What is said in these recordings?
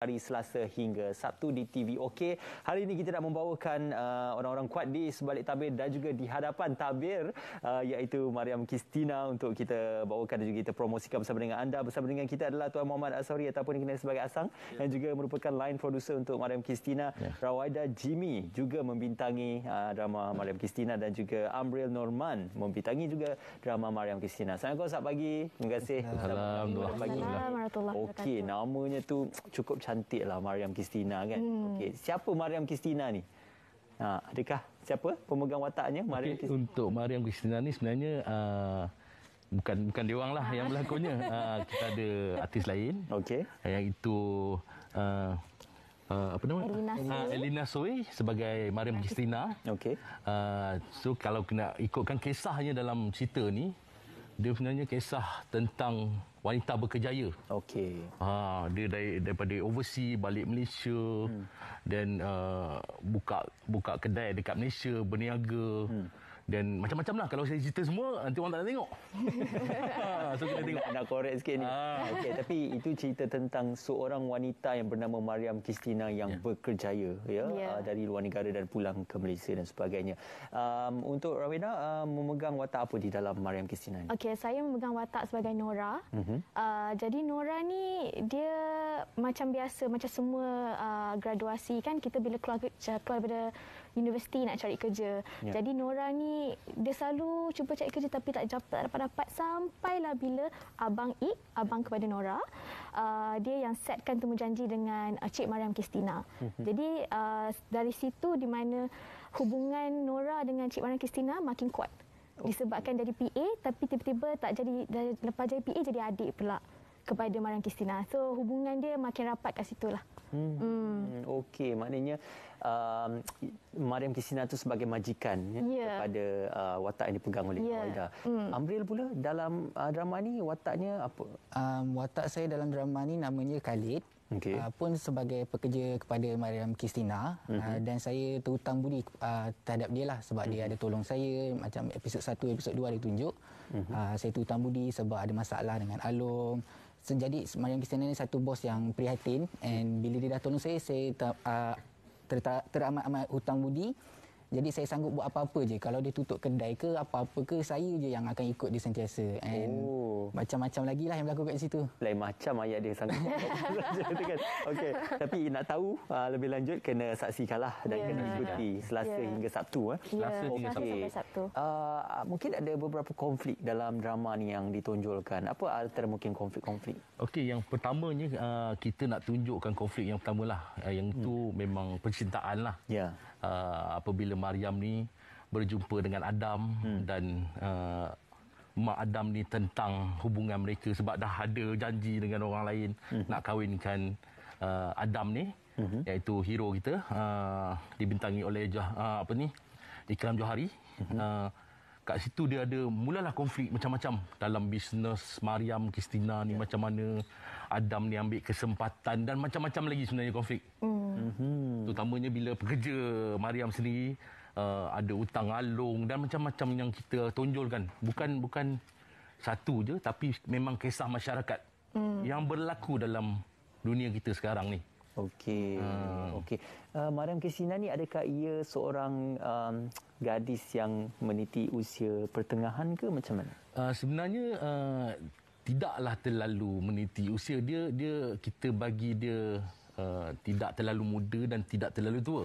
hari Selasa hingga Sabtu di TV OK. Hari ini kita nak membawakan orang-orang kuat di sebalik tabir dan juga di hadapan tabir, iaitu Mariam Kristina, untuk kita bawakan dan juga kita promosikan bersama dengan anda. Bersama dengan kita adalah Tuan Muhammad Asari ataupun dikenali sebagai Asang, yang juga merupakan line producer untuk Mariam Kristina. Rawaida Jimmy juga membintangi drama Mariam Kristina, dan juga Amril Norman membintangi juga drama Mariam Kristina. Assalamualaikum, selamat pagi. Terima kasih. Selamat pagi. Okey, namanya tu cukup cantik lah, Mariam Kristina kan. Okey, siapa Mariam Kristina ni? Adakah siapa pemegang wataknya Mariam Kristina? Untuk Mariam Kristina ni sebenarnya bukan dia orang lah yang berlakonnya. Kita ada artis lain. Okey. Yang itu apa nama? Elina Soe sebagai Mariam Kristina. Okey. So kalau kena ikutkan kisahnya dalam cerita ni, dia sebenarnya kisah tentang wanita berkejaya. Okey. Dia daripada overseas balik Malaysia, dan buka kedai dekat Malaysia, berniaga. Dan macam-macam lah. Kalau saya cerita semua, nanti orang tak nak tengok. So kena tengok. Nak korek sikit ni. Okey, tapi itu cerita tentang seorang wanita yang bernama Mariam Kristina yang berkerjaya dari luar negara dan pulang ke Malaysia dan sebagainya. Untuk Rawaida, memegang watak apa di dalam Mariam Kristina ni? Okey, saya memegang watak sebagai Nora. Jadi Nora ni dia macam biasa, macam semua graduasi kan, kita bila keluar daripada universiti nak cari kerja. Jadi Nora ni dia selalu cuba cari kerja tapi tak dapat sampailah bila Abang kepada Nora, dia yang setkan temu janji dengan Cik Mariam Kristina. Jadi dari situ di mana hubungan Nora dengan Cik Mariam Kristina makin kuat. Disebabkan jadi PA, tapi tiba-tiba tak jadi, lepas jadi PA jadi adik pula kepada Mariam Kristina. So hubungan dia makin rapat kat situlah. Okey, maknanya Mariam Kristina tu sebagai majikan kepada watak yang dipegang oleh Rawaida. Amril pula dalam drama ni wataknya apa? Watak saya dalam drama ni namanya Khalid. Pun sebagai pekerja kepada Mariam Kristina, dan saya terhutang budi terhadap dia lah, sebab dia ada tolong saya macam episod 1, episod 2 dia tunjuk. Saya terhutang budi sebab ada masalah dengan Along. Jadi Mariam Kristina ni satu bos yang prihatin, and bila dia dah tolong saya teramat-amat hutang budi. Jadi saya sanggup buat apa-apa je. Kalau dia tutup kedai ke apa-apa ke, saya je yang akan ikut dia sentiasa. And macam-macam lagi lah yang berlaku kat situ. Lain macam ayat dia sanggup buat kan. Okey, tapi nak tahu lebih lanjut kena saksikanlah dan kena ikuti Selasa hingga Sabtu. Selasa sampai Sabtu. Mungkin ada beberapa konflik dalam drama ni yang ditonjolkan. Apa antara mungkin konflik-konflik? Okey, yang pertamanya kita nak tunjukkan konflik yang pertamalah. Yang itu memang percintaan lah. Apabila Mariam ni berjumpa dengan Adam dan mak Adam ni tentang hubungan mereka, sebab dah ada janji dengan orang lain nak kahwinkan Adam ni, iaitu hero kita, dibintangi oleh Ikram Johari. Kat situ dia ada mulalah konflik macam-macam dalam bisnes Mariam Kristina ni, macam mana Adam ni ambil kesempatan, dan macam-macam lagi sebenarnya konflik. Terutamanya bila pekerja Mariam sendiri ada hutang Along dan macam-macam yang kita tonjolkan. Bukan satu je, tapi memang kisah masyarakat yang berlaku dalam dunia kita sekarang ni. Okey. Mariam Kristina ni, adakah ia seorang gadis yang meniti usia pertengahan ke macam mana? Sebenarnya tidaklah terlalu meniti usia dia. Kita bagi dia tidak terlalu muda dan tidak terlalu tua.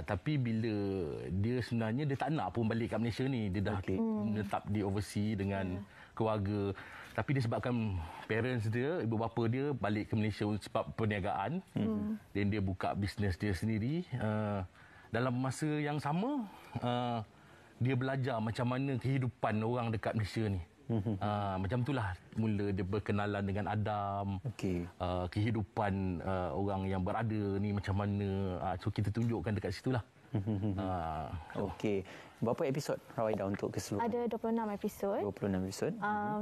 Tapi bila dia sebenarnya dia tak nak pun balik kat Malaysia ni. Dia dah menetap di overseas dengan keluarga. Tapi disebabkan parents dia, ibu bapa dia balik ke Malaysia sebab perniagaan, dan dia buka bisnes dia sendiri. Dalam masa yang sama, dia belajar macam mana kehidupan orang dekat Malaysia ni. Macam itulah mula dia berkenalan dengan Adam. Kehidupan orang yang berada ni macam mana. So kita tunjukkan dekat situlah. Okey. Berapa episod Rawaidah untuk keseluruhan? Ada 26 episod. 26 episod.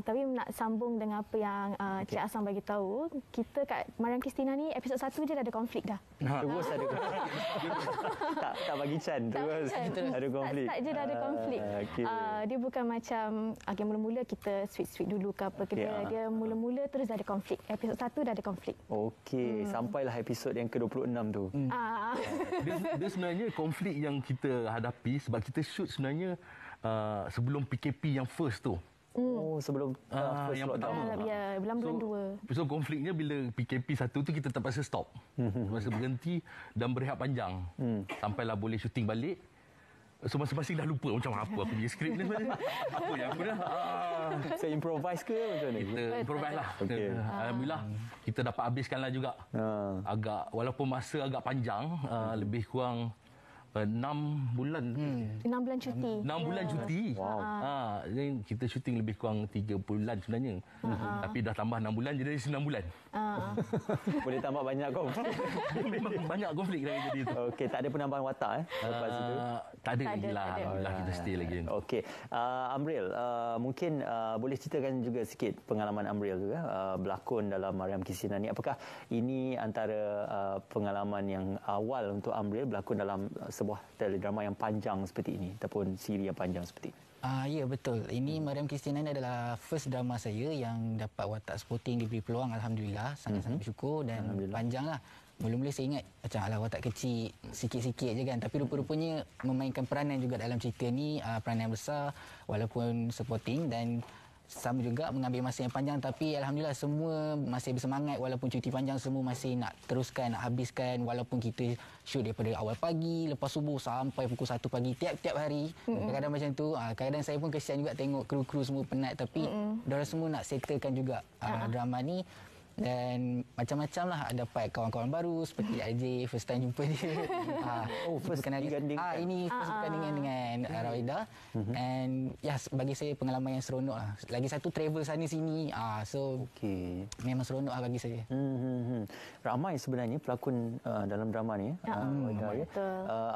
Tapi nak sambung dengan apa yang Cik Asam bagi tahu, kita kat Mariam Christina ni episod 1 je dah ada konflik dah. Terus ada konflik. tak bagi Chan, terus ada konflik. Start je dah ada konflik. Okay. Dia bukan macam mula-mula kita sweet-sweet dulu ke apa ke. Dia mula-mula terus dah ada konflik. Episod 1 dah ada konflik. Okey, sampailah episod yang ke-26 tu. Dia sebenarnya konflik yang kita hadapi sebab kita shoot sebenarnya sebelum PKP yang first tu. Sebelum first yang lockdown. Ya, bulan 2. So konfliknya bila PKP 1 tu kita terpaksa stop. Terpaksa berhenti dan berehat panjang. Sampailah boleh syuting balik. So masing-masing dah lupa macam apa aku punya skrip ni sebenarnya. Apa yang aku dah. Saya improvise ke macam ni? Kita improvise lah. Okay. Alhamdulillah kita dapat habiskan lah juga. Walaupun masa agak panjang, lebih kurang 6 bulan. 6 bulan cuti. 6 bulan cuti. Wow. Kita syuting lebih kurang 3 bulan sebenarnya. Tapi dah tambah 6 bulan jadi 9 bulan. Boleh tambah banyak konflik. Memang banyak konflik dah jadi tu. Okey, tak ada penambahan watak lepas itu? Tak ada lagi lah. Alhamdulillah kita stay lagi. Okey. Amril, mungkin boleh ceritakan juga sikit pengalaman Amril tu berlakon dalam Mariam Christina ni. Apakah ini antara pengalaman yang awal untuk Amril berlakon dalam sebuah teledrama yang panjang seperti ini ataupun siri yang panjang seperti ini? Ya, betul. Ini Mariam Christina ni adalah first drama saya yang dapat watak supporting, diberi peluang. Alhamdulillah, sangat-sangat bersyukur dan panjang lah. Mula-mula saya ingat macam watak kecil, sikit-sikit je kan. Tapi rupa-rupanya memainkan peranan juga dalam cerita ni, peranan besar walaupun supporting, dan sama juga mengambil masa yang panjang, tapi Alhamdulillah semua masih bersemangat walaupun cuti panjang, semua masih nak teruskan, nak habiskan walaupun kita shoot daripada awal pagi, lepas subuh sampai pukul 1 pagi tiap-tiap hari. Kadang-kadang macam tu. Kadang-kadang saya pun kesian juga tengok kru-kru semua penat, tapi diorang semua nak settlekan juga drama ni. Dan macam-macam lah, dapat kawan-kawan baru seperti AJ, first time jumpa dia. First berganding. Ini first bergandingan dengan Rawaidah. And bagi saya pengalaman yang seronok lah. Lagi satu travel sana sini. So memang seronok lah bagi saya. Ramai sebenarnya pelakon dalam drama ni.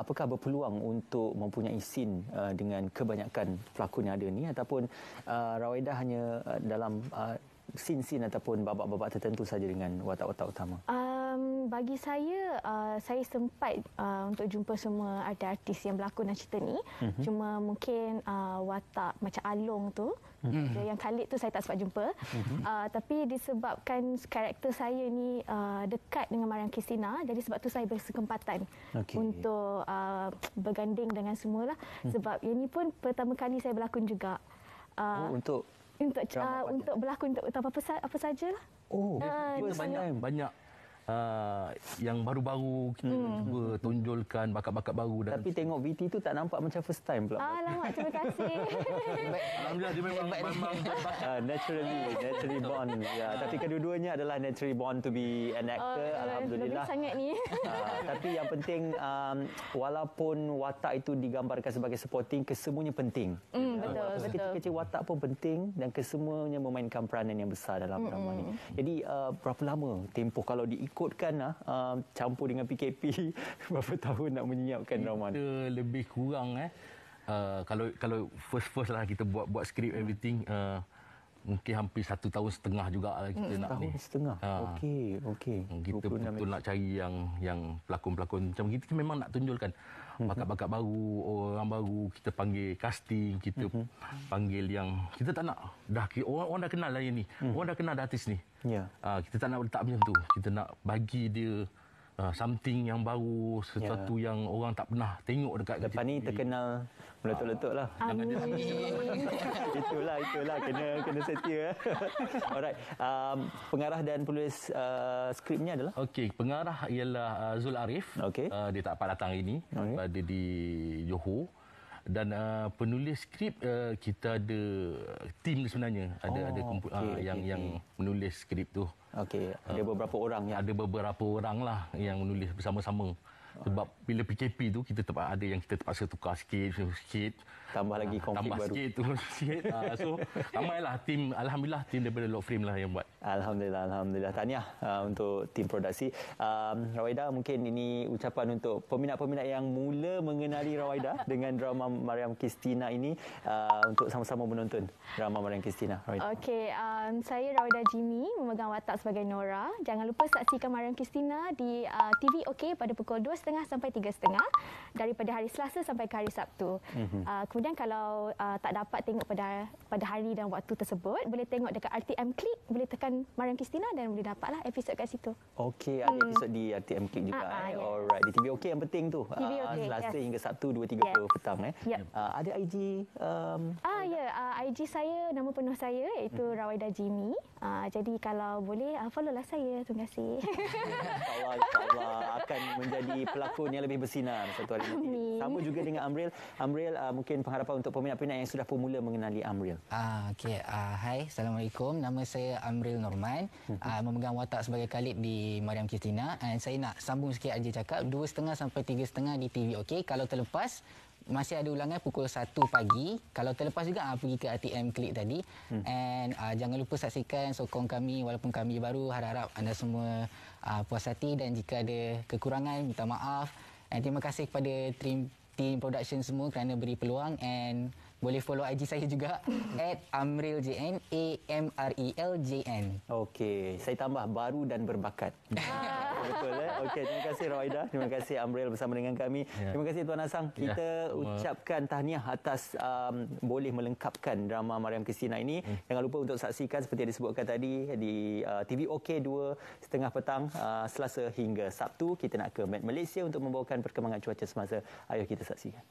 Apakah berpeluang untuk mempunyai scene dengan kebanyakan pelakon yang ada ni, ataupun Rawaidah hanya dalam scene-scene ataupun babak-babak tertentu saja dengan watak-watak utama? Bagi saya sempat untuk jumpa semua artis yang berlakon dalam cerita ni. Cuma mungkin watak macam Along tu, yang Khalid tu saya tak sempat jumpa. Tapi disebabkan karakter saya ni dekat dengan Mariam Christina, jadi sebab tu saya berkesempatan untuk berganding dengan semualah. Sebab ini pun pertama kali saya berlakon juga. Untuk berlakon untuk apa sajalah. Banyak yang baru-baru kita cuba tonjolkan bakat-bakat baru. Tapi tengok VT tu tak nampak macam first time pula. Alamak, terima kasih. Alhamdulillah dia memang naturally born. Tapi kedua-duanya adalah naturally born to be an actor. Alhamdulillah. Lebih sangat ni. Tapi yang penting walaupun watak itu digambarkan sebagai supporting, kesemuanya penting. Betul. Kecil-kecil watak pun penting dan kesemuanya memainkan peranan yang besar dalam drama ni. Jadi berapa lama tempoh kalau ikutkan campur dengan PKP, berapa tahun nak menyiapkan drama ni? Kita lebih kurang kalau first lah kita buat skrip everything, mungkin hampir 1.5 tahun juga lah kita nak ni. 1.5 tahun? Okey. Kita betul nak cari yang pelakon-pelakon macam kita memang nak tunjulkan bakat-bakat baru, orang baru, kita panggil casting, kita panggil yang kita tak nak orang dah kenal lah yang ni. Orang dah kenal artis ni. Kita tak nak letak macam tu. Kita nak bagi dia something yang baru, sesuatu yang orang tak pernah tengok dekat lepas ni terkenal meletup-letup lah. Itulah kena setia. Alright. Pengarah dan penulis skripnya adalah? Pengarah ialah Zul Arif. Dia tak dapat datang hari ni. Ada di Johor. Dan penulis skrip kita ada tim sebenarnya. Ada yang menulis skrip tu. Ada beberapa orang Ada beberapa orang lah yang menulis bersama-sama. Sebab bila PKP tu kita ada yang kita terpaksa tukar sikit. Tambah lagi konflik tambah baru. Sikit, turun sikit. So ramailah tim, alhamdulillah tim daripada Lock Frame lah yang buat. Alhamdulillah. Tahniah untuk tim produksi. Rawaida, mungkin ini ucapan untuk peminat-peminat yang mula mengenali Rawaida dengan drama Mariam Christina ini, untuk sama-sama menonton drama Mariam Christina. Okey, saya Rawaida Jimmy memegang watak sebagai Nora. Jangan lupa saksikan Mariam Christina di TV OK pada pukul 2.30 sampai 3.30 daripada hari Selasa sampai ke hari Sabtu. Kemudian kalau tak dapat tengok pada hari dan waktu tersebut, boleh tengok dekat RTM Click, boleh tekan Mariam Christina dan boleh dapatlah episod kat situ. Okey, ada episod di RTM Click juga. Yes. Alright, di TV OK yang penting tu. TV OK, Selasa hingga Sabtu 2.30 petang. Yep. Ada IG? IG saya, nama penuh saya iaitu Rawaida Jimmy. Jadi kalau boleh follow lah saya. Terima kasih. InsyaAllah akan menjadi pelakon yang lebih bersinar satu hari nanti. Amin. Sama juga dengan Amril. Amril, mungkin pengharapan untuk peminat-peminat yang sudah pun mula mengenali Amril. Hai, Assalamualaikum. Nama saya Amril Norman. Memegang watak sebagai Khalid di Mariam Christina. And saya nak sambung sikit Aji cakap, 2.30 sampai 3.30 di TV OK. Kalau terlepas, masih ada ulangan pukul 1 pagi. Kalau terlepas juga pergi ke RTM Click tadi. And jangan lupa saksikan, sokong kami walaupun kami baru. Harap-harap anda semua puas hati, dan jika ada kekurangan minta maaf. And terima kasih kepada tim production semua kerana beri peluang, and boleh follow IG saya juga @amriljn, AMRELJN. Okey, saya tambah baru dan berbakat. Betul Okey, terima kasih Rawaida, terima kasih Amril bersama dengan kami. Terima kasih Tuan Asang. Kita ucapkan tahniah atas boleh melengkapkan drama Mariam Christina ini. Jangan lupa untuk saksikan seperti yang disebutkan tadi di TV OK 2.30 petang Selasa hingga Sabtu. Kita nak ke Met Malaysia untuk membawakan perkembangan cuaca semasa. Ayo kita saksikan.